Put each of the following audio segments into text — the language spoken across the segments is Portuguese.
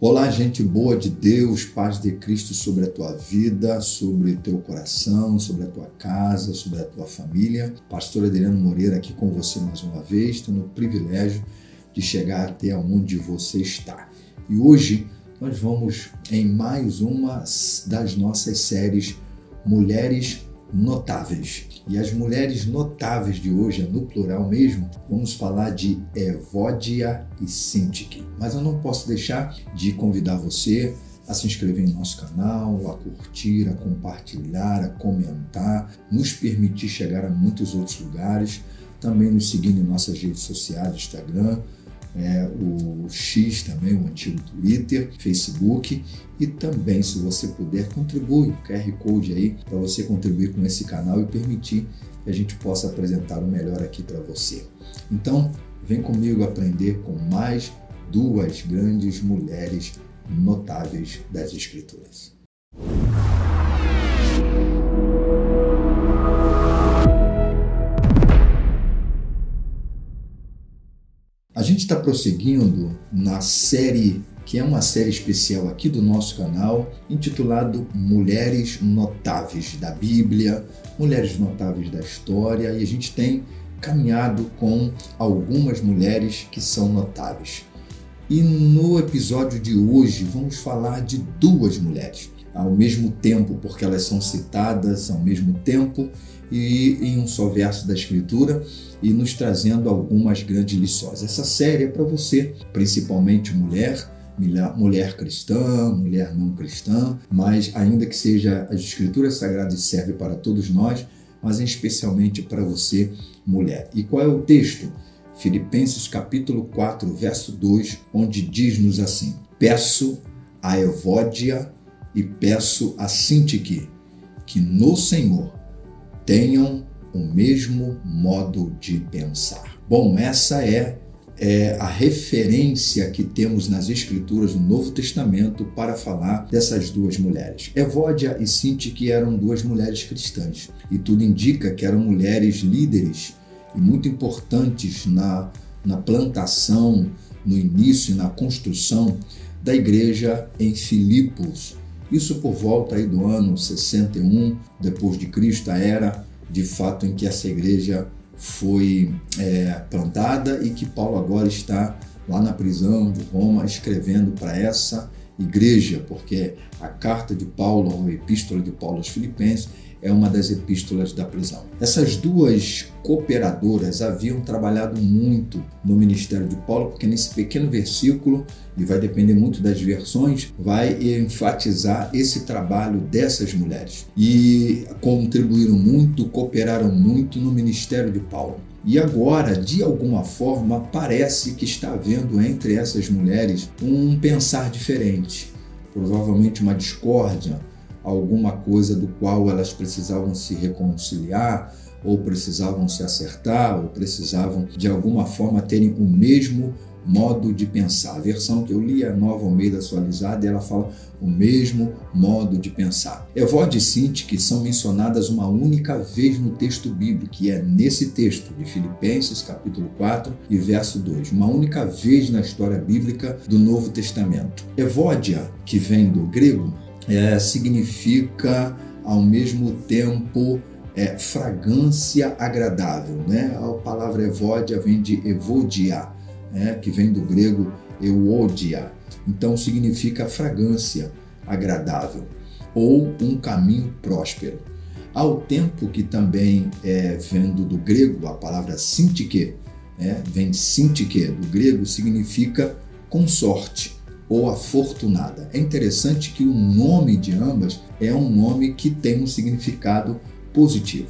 Olá, gente boa de Deus, paz de Cristo sobre a tua vida, sobre o teu coração, sobre a tua casa, sobre a tua família. Pastor Adriano Moreira aqui com você mais uma vez, tendo o privilégio de chegar até onde você está. E hoje nós vamos em mais uma das nossas séries Mulheres Notáveis. E as mulheres notáveis de hoje, no plural mesmo, vamos falar de Evódia e Síntique. Mas eu não posso deixar de convidar você a se inscrever em nosso canal, a curtir, a compartilhar, a comentar, nos permitir chegar a muitos outros lugares, também nos seguir em nossas redes sociais, Instagram, o X também, o antigo Twitter, Facebook, e também, se você puder, contribui, o QR Code aí, para você contribuir com esse canal e permitir que a gente possa apresentar o melhor aqui para você. Então, vem comigo aprender com mais duas grandes mulheres notáveis das Escrituras. A gente está prosseguindo na série, que é uma série especial aqui do nosso canal, intitulado Mulheres Notáveis da Bíblia, Mulheres Notáveis da História, e a gente tem caminhado com algumas mulheres que são notáveis. E no episódio de hoje vamos falar de duas mulheres, ao mesmo tempo, porque elas são citadas ao mesmo tempo e em um só verso da Escritura, e nos trazendo algumas grandes lições. Essa série é para você, principalmente mulher cristã, mulher não cristã, mas ainda que seja as Escrituras Sagradas serve para todos nós, mas especialmente para você, mulher. E qual é o texto? Filipenses capítulo 4, verso 2, onde diz-nos assim: peço a Evódia e peço a Síntique que no Senhor tenham o mesmo modo de pensar. Bom, essa é a referência que temos nas Escrituras do Novo Testamento para falar dessas duas mulheres. Evódia e Síntique eram duas mulheres cristãs e tudo indica que eram mulheres líderes e muito importantes na plantação, no início e na construção da igreja em Filipos. Isso por volta aí do ano 61 depois de Cristo, a era de fato em que essa igreja foi plantada e que Paulo agora está lá na prisão de Roma escrevendo para essa igreja, porque a carta de Paulo, a epístola de Paulo aos Filipenses, é uma das epístolas da prisão. Essas duas cooperadoras haviam trabalhado muito no ministério de Paulo, porque nesse pequeno versículo, e vai depender muito das versões, vai enfatizar esse trabalho dessas mulheres. E contribuíram muito, cooperaram muito no ministério de Paulo. E agora, de alguma forma, parece que está havendo entre essas mulheres um pensar diferente, provavelmente uma discórdia, alguma coisa do qual elas precisavam se reconciliar, ou precisavam se acertar, ou precisavam de alguma forma terem o mesmo modo de pensar. A versão que eu li é a Nova Almeida Atualizada e ela fala o mesmo modo de pensar. Evódia e Síntique são mencionadas uma única vez no texto bíblico, que é nesse texto de Filipenses, capítulo 4 e verso 2. Uma única vez na história bíblica do Novo Testamento. Evódia, que vem do grego, significa ao mesmo tempo fragrância agradável, né? A palavra Evódia vem de evodia, que vem do grego euodia, então significa fragrância agradável ou um caminho próspero. Ao tempo que também vendo do grego a palavra Síntique, vem Síntique do grego, significa consorte ou afortunada. É interessante que o nome de ambas é um nome que tem um significado positivo.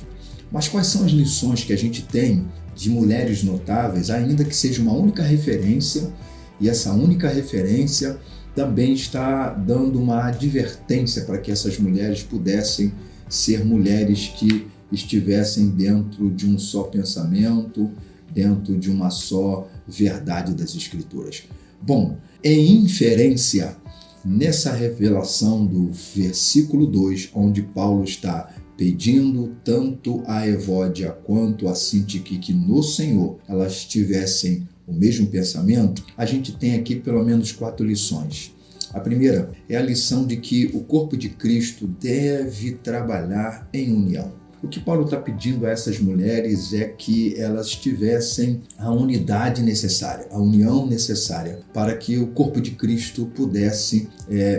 Mas quais são as lições que a gente tem de mulheres notáveis, ainda que seja uma única referência, e essa única referência também está dando uma advertência para que essas mulheres pudessem ser mulheres que estivessem dentro de um só pensamento, dentro de uma só verdade das Escrituras. Bom, em inferência, nessa revelação do versículo 2, onde Paulo está pedindo tanto a Evódia quanto a Síntique que no Senhor elas tivessem o mesmo pensamento, a gente tem aqui pelo menos 4 lições. A primeira é a lição de que o corpo de Cristo deve trabalhar em união. O que Paulo está pedindo a essas mulheres é que elas tivessem a unidade necessária, a união necessária para que o corpo de Cristo pudesse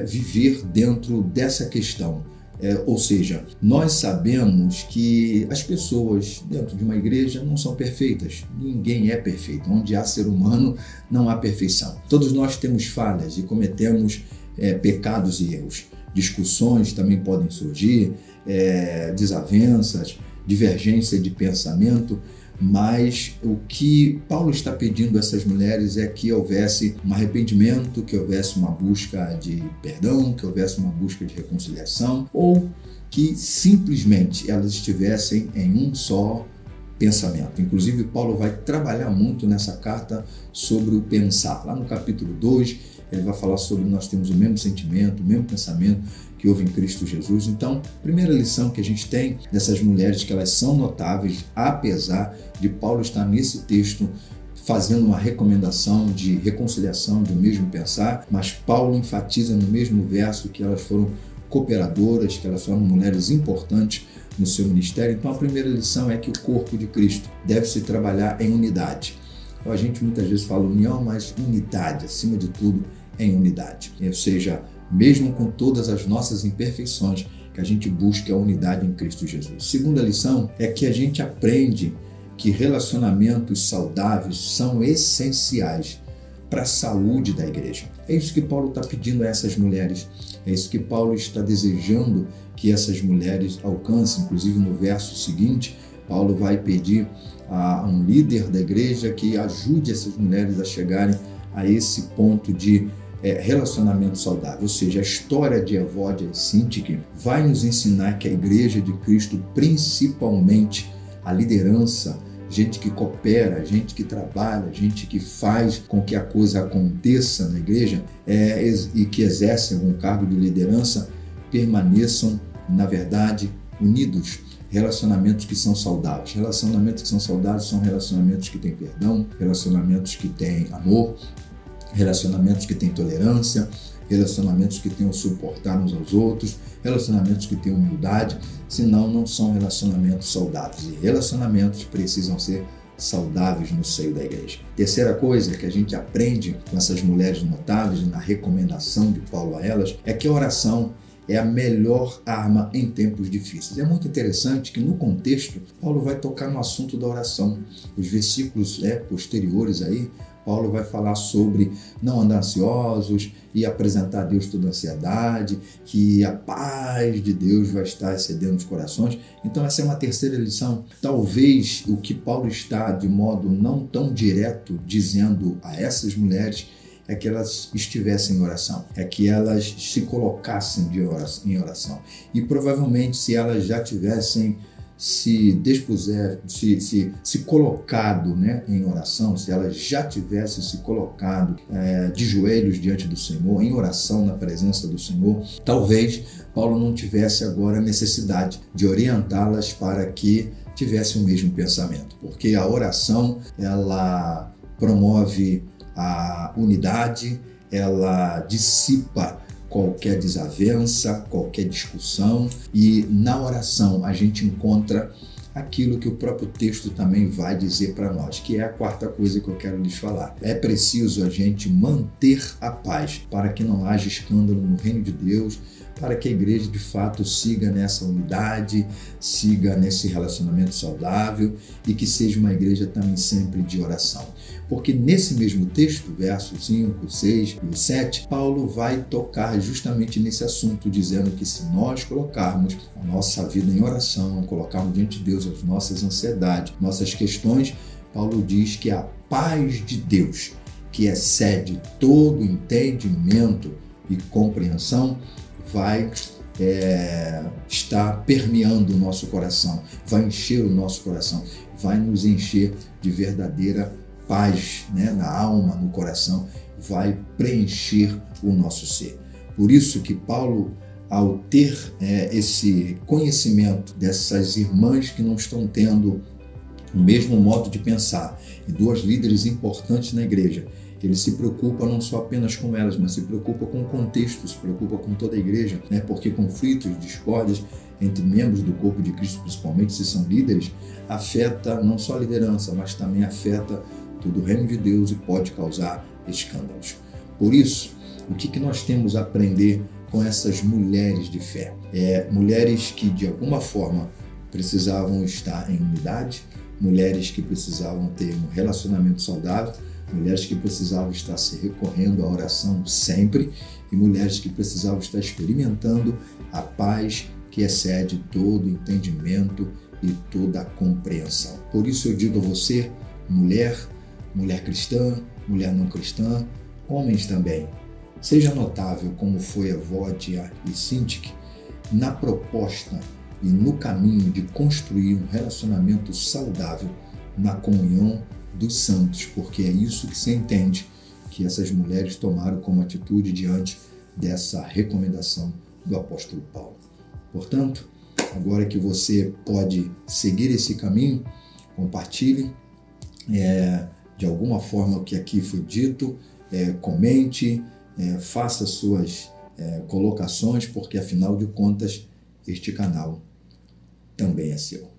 viver dentro dessa questão. Ou seja, nós sabemos que as pessoas dentro de uma igreja não são perfeitas. Ninguém é perfeito. Onde há ser humano, não há perfeição. Todos nós temos falhas e cometemos pecados e erros. Discussões também podem surgir, desavenças, divergência de pensamento, mas o que Paulo está pedindo a essas mulheres é que houvesse um arrependimento, que houvesse uma busca de perdão, que houvesse uma busca de reconciliação, ou que simplesmente elas estivessem em um só pensamento. Inclusive, Paulo vai trabalhar muito nessa carta sobre o pensar. Lá no capítulo 2, ele vai falar sobre nós temos o mesmo sentimento, o mesmo pensamento que houve em Cristo Jesus. Então, a primeira lição que a gente tem dessas mulheres, que elas são notáveis, apesar de Paulo estar nesse texto fazendo uma recomendação de reconciliação, do mesmo pensar, mas Paulo enfatiza no mesmo verso que elas foram cooperadoras, que elas foram mulheres importantes no seu ministério. Então, a primeira lição é que o corpo de Cristo deve se trabalhar em unidade. Então, a gente muitas vezes fala união, mas unidade, acima de tudo, em unidade. Ou seja, mesmo com todas as nossas imperfeições, que a gente busque a unidade em Cristo Jesus. Segunda lição é que a gente aprende que relacionamentos saudáveis são essenciais para a saúde da igreja. É isso que Paulo está pedindo a essas mulheres, é isso que Paulo está desejando que essas mulheres alcancem. Inclusive no verso seguinte, Paulo vai pedir a um líder da igreja que ajude essas mulheres a chegarem a esse ponto de relacionamento saudável. Ou seja, a história de Evódia e Sintique vai nos ensinar que a igreja de Cristo, principalmente a liderança, gente que coopera, gente que trabalha, gente que faz com que a coisa aconteça na igreja e que exerce algum cargo de liderança, permaneçam, na verdade, unidos. Relacionamentos que são saudáveis. Relacionamentos que são saudáveis são relacionamentos que têm perdão, relacionamentos que têm amor, relacionamentos que têm tolerância, relacionamentos que tenham suportar uns aos outros, relacionamentos que tenham humildade, senão não são relacionamentos saudáveis. E relacionamentos precisam ser saudáveis no seio da igreja. Terceira coisa que a gente aprende com essas mulheres notáveis, na recomendação de Paulo a elas, é que a oração é a melhor arma em tempos difíceis. É muito interessante que no contexto, Paulo vai tocar no assunto da oração. Os versículos posteriores aí, Paulo vai falar sobre não andar ansiosos e apresentar a Deus toda a ansiedade, que a paz de Deus vai estar excedendo os corações. Então essa é uma terceira lição. Talvez o que Paulo está, de modo não tão direto, dizendo a essas mulheres é que elas estivessem em oração, é que elas se colocassem em oração. E provavelmente se elas já tivessem se colocado em oração, se elas já tivessem se colocado de joelhos diante do Senhor, em oração na presença do Senhor, talvez Paulo não tivesse agora necessidade de orientá-las para que tivessem o mesmo pensamento, porque a oração, ela promove a unidade, ela dissipa qualquer desavença, qualquer discussão, e na oração a gente encontra aquilo que o próprio texto também vai dizer para nós, que é a quarta coisa que eu quero lhes falar. É preciso a gente manter a paz para que não haja escândalo no reino de Deus, para que a igreja de fato siga nessa unidade, siga nesse relacionamento saudável e que seja uma igreja também sempre de oração. Porque nesse mesmo texto, versos 5, 6 e 7, Paulo vai tocar justamente nesse assunto, dizendo que se nós colocarmos a nossa vida em oração, colocarmos diante de Deus as nossas ansiedades, nossas questões, Paulo diz que a paz de Deus, que excede todo entendimento e compreensão, vai estar permeando o nosso coração, vai encher o nosso coração, vai nos encher de verdadeira paz na alma, no coração, vai preencher o nosso ser. Por isso que Paulo, ao ter esse conhecimento dessas irmãs que não estão tendo o mesmo modo de pensar, e duas líderes importantes na igreja, ele se preocupa não só apenas com elas, mas se preocupa com o contexto, se preocupa com toda a igreja, né? Porque conflitos, discórdias entre membros do corpo de Cristo, principalmente se são líderes, afeta não só a liderança, mas também afeta todo o reino de Deus e pode causar escândalos. Por isso, o que nós temos a aprender com essas mulheres de fé? Mulheres que de alguma forma precisavam estar em unidade, mulheres que precisavam ter um relacionamento saudável, mulheres que precisavam estar se recorrendo à oração sempre e mulheres que precisavam estar experimentando a paz que excede todo entendimento e toda a compreensão. Por isso eu digo a você, mulher cristã, mulher não cristã, homens também, seja notável como foi a Vodia e Sintik na proposta e no caminho de construir um relacionamento saudável na comunhão dos santos, porque é isso que se entende que essas mulheres tomaram como atitude diante dessa recomendação do apóstolo Paulo. Portanto, agora que você pode seguir esse caminho, compartilhe de alguma forma o que aqui foi dito, comente, faça suas colocações, porque afinal de contas este canal também é seu.